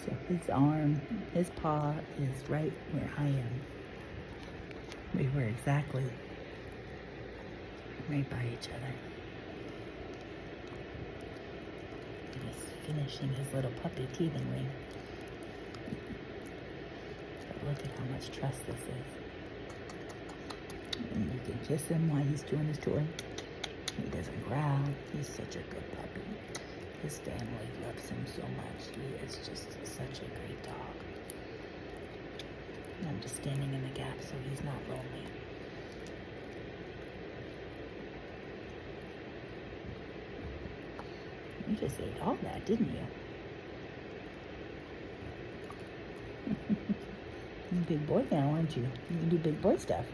So his arm, his paw is right where I am. We were exactly right by each other. He's finishing his little puppy teething ring. But look at how much trust this is. And you can kiss him while he's doing his toy. He doesn't growl. He's such a good puppy. His family loves him so much. He is just such a great dog. I'm just standing in the gap so he's not lonely. You just ate all that, didn't you? You're a big boy now, aren't you? You can do big boy stuff.